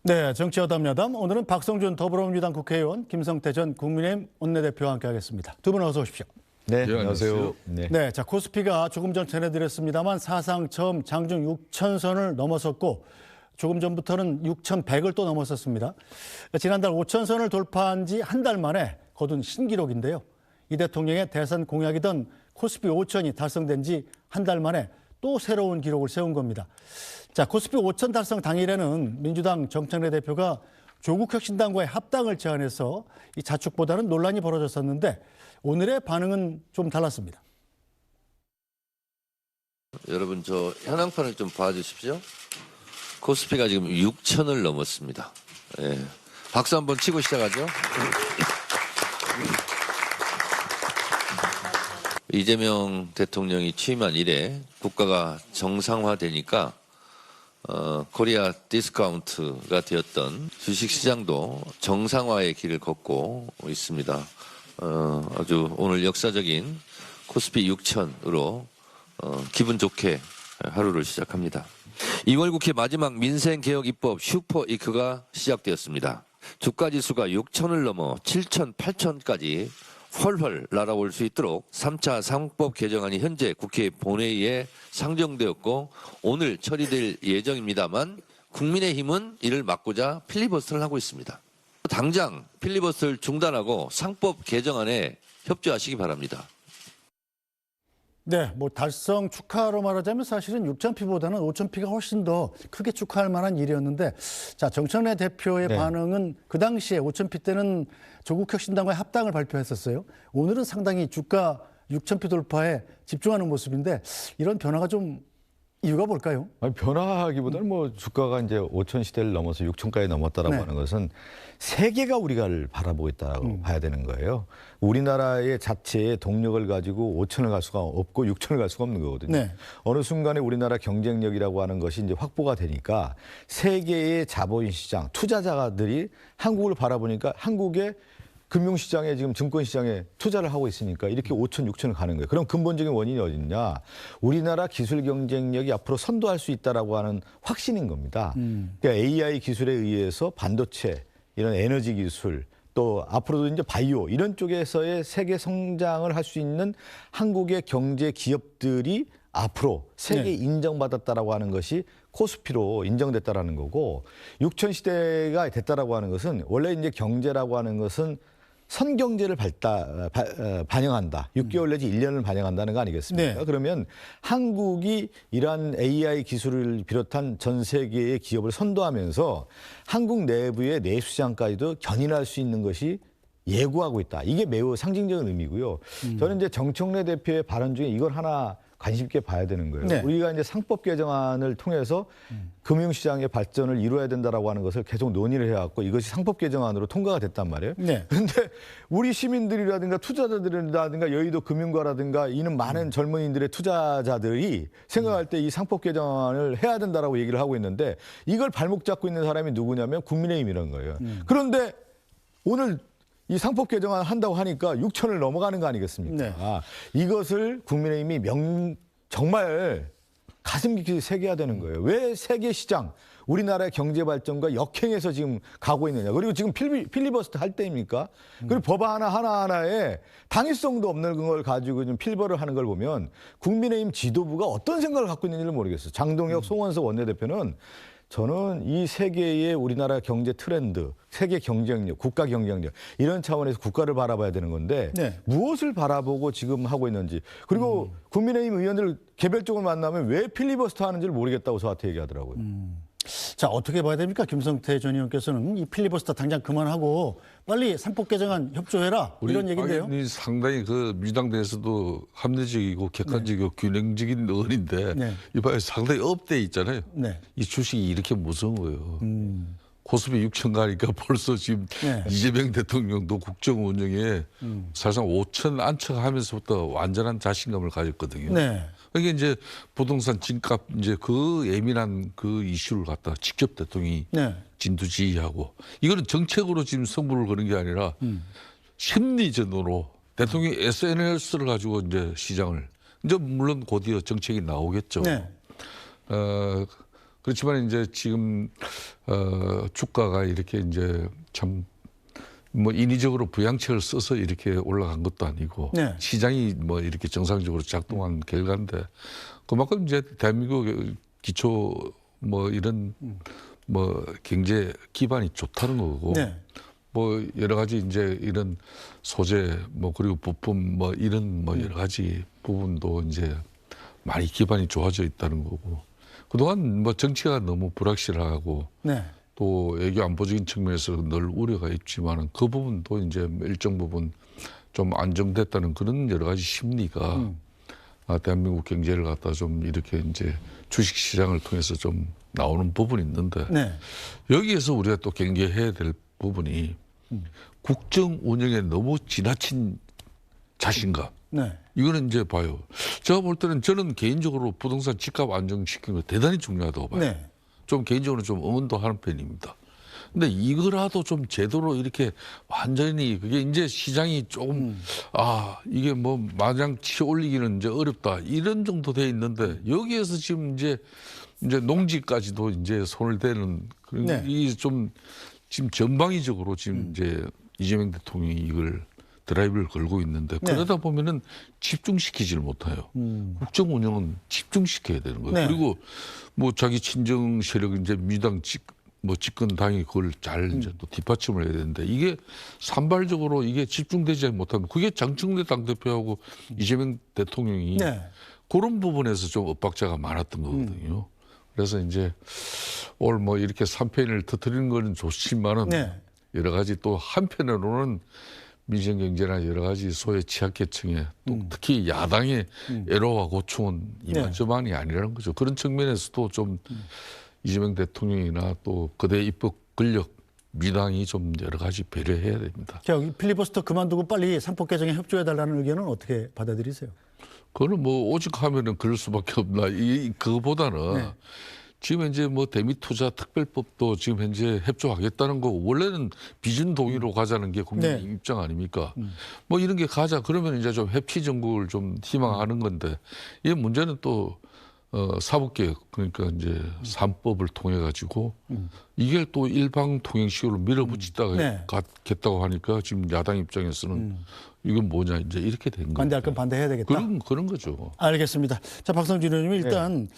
네, 정치여담야담. 오늘은 박성준 더불어민주당 국회의원, 김성태 전 국민의힘 원내대표와 함께하겠습니다. 두 분 어서 오십시오. 네, 네, 안녕하세요. 네, 자 코스피가 조금 전 전해드렸습니다만 사상 처음 장중 6,000선을 넘어섰고 조금 전부터는 6,100을 또 넘었었습니다. 지난달 5,000선을 돌파한 지 한 달 만에 거둔 신기록인데요. 이 대통령의 대선 공약이던 코스피 5,000이 달성된 지 한 달 만에 또 새로운 기록을 세운 겁니다. 자, 코스피 5,000 달성 당일에는 민주당 정청래 대표가 조국혁신당과의 합당을 제안해서 이 자축보다는 논란이 벌어졌었는데 오늘의 반응은 좀 달랐습니다. 여러분 저 현황판을 좀 봐주십시오. 코스피가 지금 6,000을 넘었습니다. 예. 박수 한번 치고 시작하죠. 이재명 대통령이 취임한 이래 국가가 정상화되니까 코리아 디스카운트가 되었던 주식시장도 정상화의 길을 걷고 있습니다. 아주 오늘 역사적인 코스피 6,000으로 기분 좋게 하루를 시작합니다. 2월 국회 마지막 민생개혁 입법 슈퍼이크가 시작되었습니다. 주가지수가 6,000을 넘어 7,000, 8,000까지 훨훨 날아올 수 있도록 3차 상법 개정안이 현재 국회 본회의에 상정되었고 오늘 처리될 예정입니다만 국민의힘은 이를 막고자 필리버스터를 하고 있습니다. 당장 필리버스터를 중단하고 상법 개정안에 협조하시기 바랍니다. 네, 뭐 달성 축하로 말하자면 사실은 6,000피보다는 5,000피가 훨씬 더 크게 축하할 만한 일이었는데 자, 정청래 대표의 반응은 그 당시에 5,000피 때는 조국혁신당과의 합당을 발표했었어요. 오늘은 상당히 주가 6,000피 돌파에 집중하는 모습인데 이런 변화가 좀 이유가 뭘까요? 아니, 변화하기보다는 뭐 주가가 이제 5천 시대를 넘어서 6천까지 넘었다라고 네. 하는 것은 세계가 우리가 바라보고 있다고 봐야 되는 거예요. 우리나라의 자체의 동력을 가지고 5천을 갈 수가 없고 6천을 갈 수가 없는 거거든요. 네. 어느 순간에 우리나라 경쟁력이라고 하는 것이 이제 확보가 되니까 세계의 자본시장, 투자자들이 한국을 바라보니까 한국의 금융시장에 지금 증권시장에 투자를 하고 있으니까 이렇게 5천, 6천을 가는 거예요. 그럼 근본적인 원인이 어딨냐? 우리나라 기술 경쟁력이 앞으로 선도할 수 있다라고 하는 확신인 겁니다. 그러니까 AI 기술에 의해서 반도체, 이런 에너지 기술, 또 앞으로도 이제 바이오 이런 쪽에서의 세계 성장을 할 수 있는 한국의 경제 기업들이 앞으로 세계 인정받았다라고 하는 것이 코스피로 인정됐다라는 거고 6천 시대가 됐다라고 하는 것은 원래 이제 경제라고 하는 것은 선경제를 반영한다. 6개월 내지 1년을 반영한다는 거 아니겠습니까? 네. 그러면 한국이 이러한 AI 기술을 비롯한 전 세계의 기업을 선도하면서 한국 내부의 내수시장까지도 견인할 수 있는 것이 예고하고 있다. 이게 매우 상징적인 의미고요. 저는 이제 정청래 대표의 발언 중에 이걸 하나 관심 있게 봐야 되는 거예요. 네. 우리가 이제 상법 개정안을 통해서 금융시장의 발전을 이루어야 된다라고 하는 것을 계속 논의를 해왔고 이것이 상법 개정안으로 통과가 됐단 말이에요. 네. 그런데 우리 시민들이라든가 투자자들이라든가 여의도 금융가라든가 이는 많은 젊은이들의 투자자들이 생각할 때 이 상법 개정안을 해야 된다라고 얘기를 하고 있는데 이걸 발목 잡고 있는 사람이 누구냐면 국민의힘이라는 거예요. 그런데 오늘 이 상법 개정안 한다고 하니까 6천을 넘어가는 거 아니겠습니까? 네. 이것을 국민의힘이 정말 가슴 깊이 새겨야 되는 거예요. 왜 세계 시장, 우리나라의 경제 발전과 역행해서 지금 가고 있느냐. 그리고 지금 필리버스터 할 때입니까? 그리고 법안 하나하나에 당위성도 없는 걸 가지고 좀 필버를 하는 걸 보면 국민의힘 지도부가 어떤 생각을 갖고 있는지를 모르겠어요. 장동혁, 송원석 원내대표는 저는 이 세계의 우리나라 경제 트렌드, 세계 경쟁력, 국가 경쟁력 이런 차원에서 국가를 바라봐야 되는 건데 네. 무엇을 바라보고 지금 하고 있는지 그리고 국민의힘 의원들 개별적으로 만나면 왜 필리버스터 하는지를 모르겠다고 저한테 얘기하더라고요. 자, 어떻게 봐야 됩니까? 김성태 전 의원께서는 이 필리버스터 당장 그만하고 빨리 상법 개정안 협조해라 이런 얘기인데요. 당연히 상당히 그 민주당 내에서도 합리적이고 객관적이고 균형적인 의원인데 네. 이봐요 상당히 업돼 있잖아요. 네. 이 주식이 이렇게 무서운 거예요. 코스피 6천 가니까 벌써 지금 네. 이재명 대통령도 국정 운영에 사실상 5천 안착하면서부터 완전한 자신감을 가졌거든요. 네. 그게 이제 부동산 집값 이제 그 예민한 그 이슈를 갖다 직접 대통령이 네. 진두지휘하고 이거는 정책으로 지금 승부를 거는 게 아니라 심리전으로 대통령이 SNS를 가지고 이제 시장을 이제 물론 곧이어 정책이 나오겠죠. 네. 그렇지만 이제 지금 주가가 이렇게 이제 참 뭐 인위적으로 부양책을 써서 이렇게 올라간 것도 아니고 네. 시장이 뭐 이렇게 정상적으로 작동한 결과인데 그만큼 이제 대한민국 기초 뭐 이런 뭐 경제 기반이 좋다는 거고 네. 뭐 여러 가지 이제 이런 소재 뭐 그리고 부품 뭐 이런 뭐 여러 가지 부분도 이제 많이 기반이 좋아져 있다는 거고 그동안 뭐 정치가 너무 불확실하고 네. 또 외교 안보적인 측면에서 늘 우려가 있지만은 그 부분도 이제 일정 부분 좀 안정됐다는 그런 여러 가지 심리가 대한민국 경제를 갖다 좀 이렇게 이제 주식 시장을 통해서 좀 나오는 부분이 있는데 네. 여기에서 우리가 또 경계해야 될 부분이 국정 운영에 너무 지나친 자신감. 네. 이거는 이제 봐요. 제가 볼 때는 저는 개인적으로 부동산 집값 안정시키는 거 대단히 중요하다고 봐요. 네. 좀 개인적으로 좀 응원도 하는 편입니다. 근데 이거라도 좀 제대로 이렇게 완전히 그게 이제 시장이 조금 이게 뭐 마냥 치 올리기는 이제 어렵다 이런 정도 돼 있는데 여기에서 지금 이제 농지까지도 이제 손을 대는 그런 네. 이 좀 지금 전방위적으로 지금 이제 이재명 대통령이 이걸 드라이브를 걸고 있는데 네. 그러다 보면은 집중시키지를 못해요. 국정 운영은 집중시켜야 되는 거예요. 네. 그리고 뭐 자기 친정 세력 이제 민주당 집권 당이 그걸 잘 이제 또 뒷받침을 해야 되는데 이게 산발적으로 이게 집중되지 못하면 그게 장충래 당대표하고 이재명 대통령이 네. 그런 부분에서 좀 엇박자가 많았던 거거든요. 그래서 이제 오늘 뭐 이렇게 3편을 터뜨리는 거는 좋지만은 네. 여러 가지 또 한편으로는 민생경제나 여러 가지 소외 취약계층에 또 특히 야당의 애로와 고충은 이만저만이 아니라는 거죠. 그런 측면에서도 좀 이재명 대통령이나 또 거대 입법 권력 민당이 좀 여러 가지 배려해야 됩니다. 자, 필리버스터 그만두고 빨리 상법 개정에 협조해달라는 의견은 어떻게 받아들이세요? 그거는 뭐 오직 하면은 그럴 수밖에 없나. 그거보다는 네. 지금 이제 뭐 대미투자 특별법도 지금 현재 협조하겠다는 거 원래는 비준 동의로 가자는 게 국민의 네. 입장 아닙니까? 뭐 이런 게 가자 그러면 이제 좀 회피 정국을 좀 희망하는 건데 이 문제는 또 사법개혁 그러니까 이제 3법을 통해 가지고 이게 또 일방 통행식으로 밀어붙이다가 네. 겠다고 하니까 지금 야당 입장에서는 이건 뭐냐 이제 이렇게 된 거예요. 반대할 건 반대해야 되겠다. 그런 거죠. 알겠습니다. 자, 박성준 의원님 일단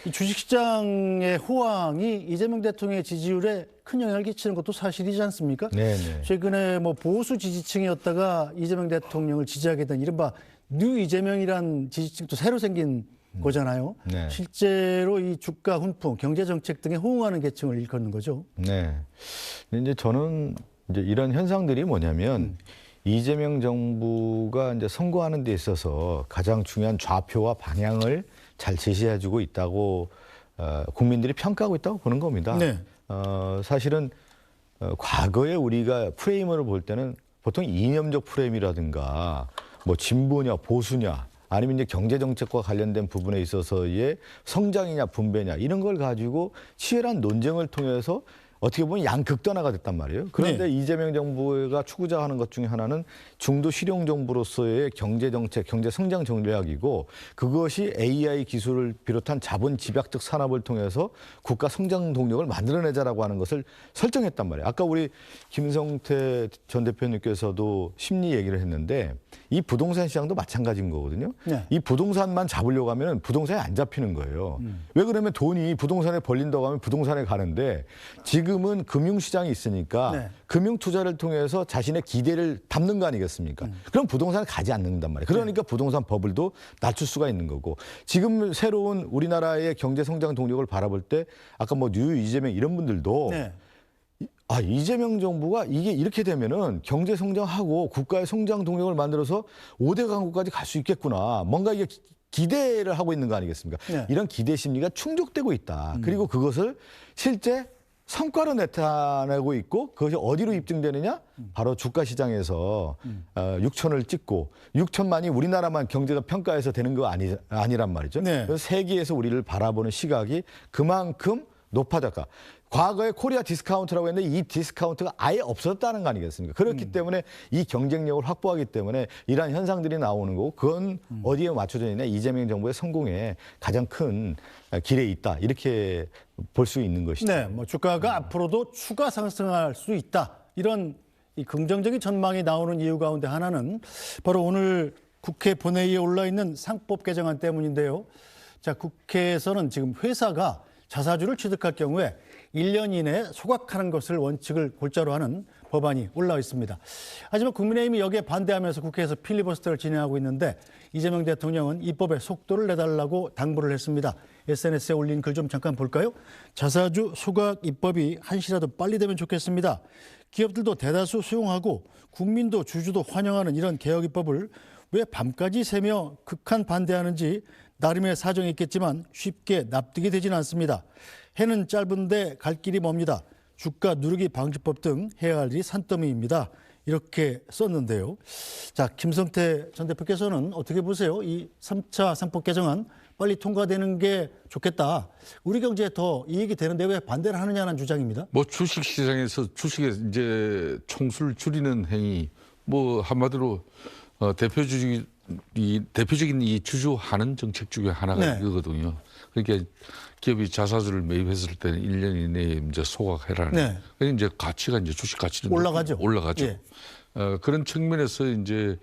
이 주식시장의 호황이 이재명 대통령의 지지율에 큰 영향을 끼치는 것도 사실이지 않습니까? 네. 최근에 뭐 보수 지지층이었다가 이재명 대통령을 지지하겠다는 이른바 뉴 이재명이란 지지층도 새로 생긴 거잖아요. 네. 실제로 이 주가 훈풍, 경제 정책 등에 호응하는 계층을 일컫는 거죠. 네. 근데 이제 저는 이제 이런 현상들이 뭐냐면 이재명 정부가 이제 선거하는 데 있어서 가장 중요한 좌표와 방향을 잘 제시해주고 있다고 국민들이 평가하고 있다고 보는 겁니다. 네. 사실은 과거에 우리가 프레임을 볼 때는 보통 이념적 프레임이라든가 뭐 진보냐 보수냐 아니면 이제 경제 정책과 관련된 부분에 있어서의 성장이냐 분배냐 이런 걸 가지고 치열한 논쟁을 통해서 어떻게 보면 양극단화가 됐단 말이에요. 그런데 이재명 정부가 추구자 하는 것 중에 하나는 중도 실용 정부로서의 경제 정책, 경제 성장 전략이고 그것이 AI 기술을 비롯한 자본 집약적 산업을 통해서 국가 성장 동력을 만들어내자라고 하는 것을 설정했단 말이에요. 아까 우리 김성태 전 대표님께서도 심리 얘기를 했는데 이 부동산 시장도 마찬가지인 거거든요. 네. 이 부동산만 잡으려고 하면 부동산이 안 잡히는 거예요. 왜 그러면 돈이 부동산에 벌린다고 하면 부동산에 가는데 지금은 금융시장이 있으니까 네. 금융투자를 통해서 자신의 기대를 담는 거 아니겠습니까? 그럼 부동산을 가지 않는단 말이에요. 그러니까 부동산 버블도 낮출 수가 있는 거고 지금 새로운 우리나라의 경제 성장 동력을 바라볼 때 아까 뭐 뉴 이재명 이런 분들도 네. 이재명 정부가 이게 이렇게 되면은 경제 성장하고 국가의 성장 동력을 만들어서 5대 강국까지 갈 수 있겠구나. 뭔가 이게 기대를 하고 있는 거 아니겠습니까? 네. 이런 기대 심리가 충족되고 있다. 그리고 그것을 실제 성과로 나타내고 있고 그것이 어디로 입증되느냐? 바로 주가 시장에서 6천을 찍고 6천만이 우리나라만 경제가 평가해서 되는 거 아니란 말이죠. 네. 그래서 세계에서 우리를 바라보는 시각이 그만큼 높아졌다. 과거에 코리아 디스카운트라고 했는데 이 디스카운트가 아예 없었다는 거 아니겠습니까? 그렇기 때문에 이 경쟁력을 확보하기 때문에 이러한 현상들이 나오는 거고 그건 어디에 맞춰져 있냐. 이재명 정부의 성공에 가장 큰 길에 있다. 이렇게 볼 수 있는 것이죠. 네, 뭐 주가가 앞으로도 추가 상승할 수 있다. 이런 이 긍정적인 전망이 나오는 이유 가운데 하나는 바로 오늘 국회 본회의에 올라 있는 상법 개정안 때문인데요. 자, 국회에서는 지금 회사가 자사주를 취득할 경우에 1년 이내에 소각하는 것을 원칙을 골자로 하는 법안이 올라와 있습니다. 하지만 국민의힘이 여기에 반대하면서 국회에서 필리버스터를 진행하고 있는데 이재명 대통령은 입법에 속도를 내달라고 당부를 했습니다. SNS에 올린 글 좀 잠깐 볼까요? 자사주 소각 입법이 한시라도 빨리 되면 좋겠습니다. 기업들도 대다수 수용하고 국민도 주주도 환영하는 이런 개혁 입법을 왜 밤까지 새며 극한 반대하는지 나름의 사정이 있겠지만 쉽게 납득이 되지는 않습니다. 해는 짧은데 갈 길이 멉니다. 주가 누르기 방지법 등 해야 할 일이 산더미입니다. 이렇게 썼는데요. 자, 김성태 전 대표께서는 어떻게 보세요? 이 3차 상법 개정안 빨리 통과되는 게 좋겠다. 우리 경제에 더 이익이 되는데 왜 반대를 하느냐는 주장입니다. 뭐 주식 시장에서 주식에 이제 총수를 줄이는 행위, 뭐 한마디로 대표적인 이 주주하는 정책 중에 하나가 네. 이거거든요. 그러니까 기업이 자사주를 매입했을 때는 1년 이내에 이제 소각해라는. 네. 그러니까 이제 가치가 이제 주식 가치는 올라가죠. 올라가죠. 예. 그런 측면에서 이제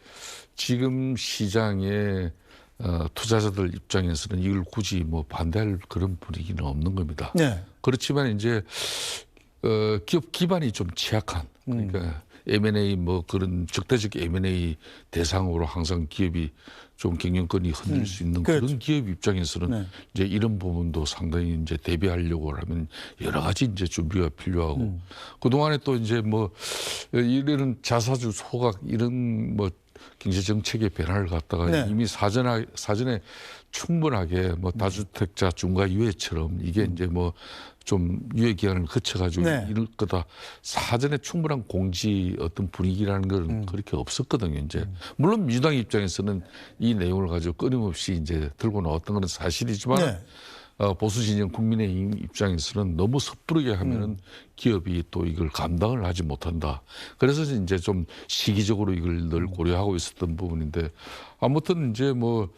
지금 시장에 투자자들 입장에서는 이걸 굳이 뭐 반대할 그런 분위기는 없는 겁니다. 네. 그렇지만 이제 기업 기반이 좀 취약한 그러니까 M&A 뭐 그런 적대적 M&A 대상으로 항상 기업이 좀 경영권이 흔들 수 있는 그렇죠. 그런 기업 입장에서는 네. 이제 이런 부분도 상당히 이제 대비하려고 하면 여러 가지 이제 준비가 필요하고 그 동안에 또 이제 뭐 이런 자사주 소각 이런 뭐 경제 정책의 변화를 갖다가 네. 이미 사전에 충분하게 뭐 다주택자 중과 유예처럼 이게 이제 뭐 좀 유예 기간을 거쳐가지고 네. 이럴 거다 사전에 충분한 공지 어떤 분위기라는 건 그렇게 없었거든요. 이제 물론 민주당 입장에서는 이 내용을 가지고 끊임없이 이제 들고 나왔던 건 사실이지만 네. 보수 진영 국민의힘 입장에서는 너무 섣부르게 하면은 기업이 또 이걸 감당을 하지 못한다. 그래서 이제 좀 시기적으로 이걸 늘 고려하고 있었던 부분인데 아무튼 이제 뭐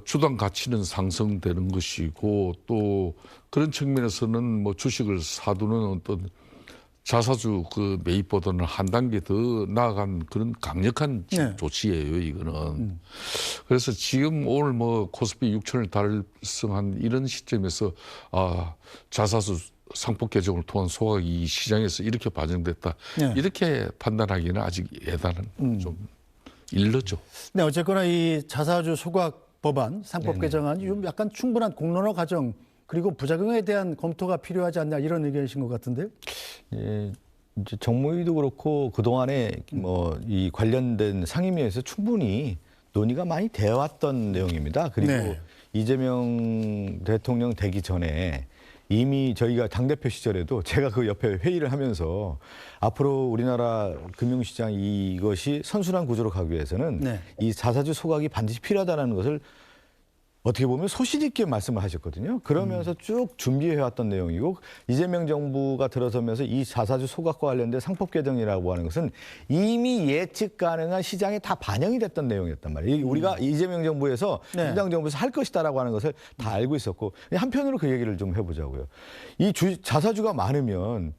주당 가치는 상승되는 것이고 또 그런 측면에서는 뭐 주식을 사두는 어떤 자사주 그 매입보다는 한 단계 더 나아간 그런 강력한 네. 조치예요, 이거는. 그래서 지금 오늘 뭐 코스피 6천을 달성한 이런 시점에서 자사주 상법 개정을 통한 소각이 이 시장에서 이렇게 반영됐다. 네. 이렇게 판단하기는 아직 예단은 좀 일렀죠. 네, 어쨌거나 이 자사주 소각 법안, 상법 개정안이 좀 약간 충분한 공론화 과정 그리고 부작용에 대한 검토가 필요하지 않냐 이런 의견이신 것 같은데요. 예, 이제 정무위도 그렇고 그 동안에 뭐 이 관련된 상임위에서 충분히 논의가 많이 되어 왔던 내용입니다. 그리고 네. 이재명 대통령 되기 전에 이미 저희가 당대표 시절에도 제가 그 옆에 회의를 하면서 앞으로 우리나라 금융시장 이것이 선순환 구조로 가기 위해서는 네. 이 자사주 소각이 반드시 필요하다는 것을 어떻게 보면 소신 있게 말씀을 하셨거든요. 그러면서 쭉 준비해왔던 내용이고 이재명 정부가 들어서면서 이 자사주 소각과 관련된 상법 개정이라고 하는 것은 이미 예측 가능한 시장에 다 반영이 됐던 내용이었단 말이에요. 우리가 이재명 정부에서 네. 민주당 정부에서 할 것이다라고 하는 것을 다 알고 있었고 한편으로 그 얘기를 좀 해보자고요. 이 자사주가 많으면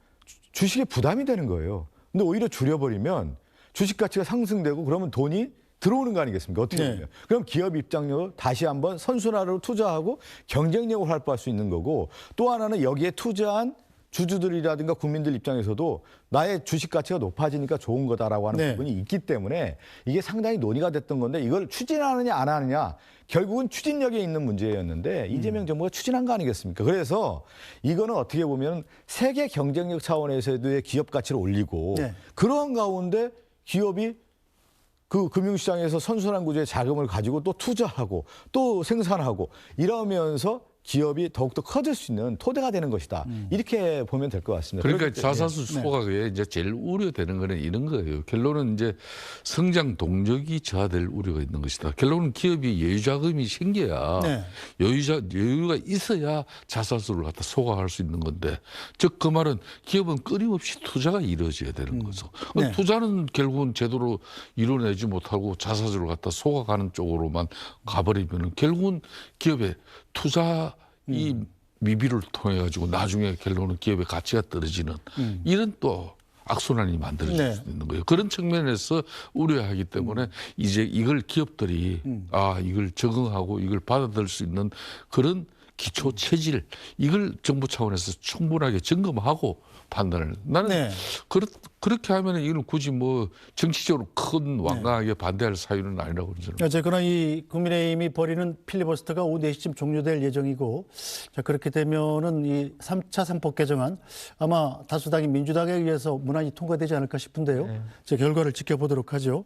주식에 부담이 되는 거예요. 근데 오히려 줄여버리면 주식 가치가 상승되고 그러면 돈이 들어오는 거 아니겠습니까? 어떻게 보면. 네. 그럼 기업 입장력을 다시 한번 선순환으로 투자하고 경쟁력을 활보할 수 있는 거고 또 하나는 여기에 투자한 주주들이라든가 국민들 입장에서도 나의 주식 가치가 높아지니까 좋은 거다라고 하는 네. 부분이 있기 때문에 이게 상당히 논의가 됐던 건데 이걸 추진하느냐 안 하느냐 결국은 추진력에 있는 문제였는데 이재명 정부가 추진한 거 아니겠습니까? 그래서 이거는 어떻게 보면 세계 경쟁력 차원에서의 기업 가치를 올리고 네. 그러한 가운데 기업이 그 금융시장에서 선순환 구조의 자금을 가지고 또 투자하고 또 생산하고 이러면서 기업이 더욱더 커질 수 있는 토대가 되는 것이다. 이렇게 보면 될 것 같습니다. 그러니까 그렇기 때문에 자사수 소각에 이제 제일 우려되는 거는 이런 거예요. 결론은 이제 성장 동력이 저하될 우려가 있는 것이다. 결론은 기업이 여유자금이 생겨야 네. 여유가 있어야 자사수를 갖다 소각할 수 있는 건데, 즉 그 말은 기업은 끊임없이 투자가 이루어져야 되는 거죠. 네. 투자는 결국은 제대로 이뤄내지 못하고 자사수를 갖다 소각하는 쪽으로만 가버리면은 결국은 기업의 투자 이 미비를 통해 가지고 나중에 결론은 기업의 가치가 떨어지는 이런 또 악순환이 만들어질 네. 수 있는 거예요. 그런 측면에서 우려하기 때문에 이제 이걸 기업들이 이걸 적응하고 이걸 받아들일 수 있는 그런 기초 체질, 이걸 정부 차원에서 충분하게 점검하고 판단을. 나는 네. 그렇게 하면 이건 굳이 뭐 정치적으로 큰 완강하게 반대할 사유는 아니라고 저는. 어쨌거나 이 국민의힘이 벌이는 필리버스터가 오후 4시쯤 종료될 예정이고, 자, 그렇게 되면은 이 3차 상법 개정안 아마 다수당인 민주당에 의해서 무난히 통과되지 않을까 싶은데요. 제 결과를 지켜보도록 하죠.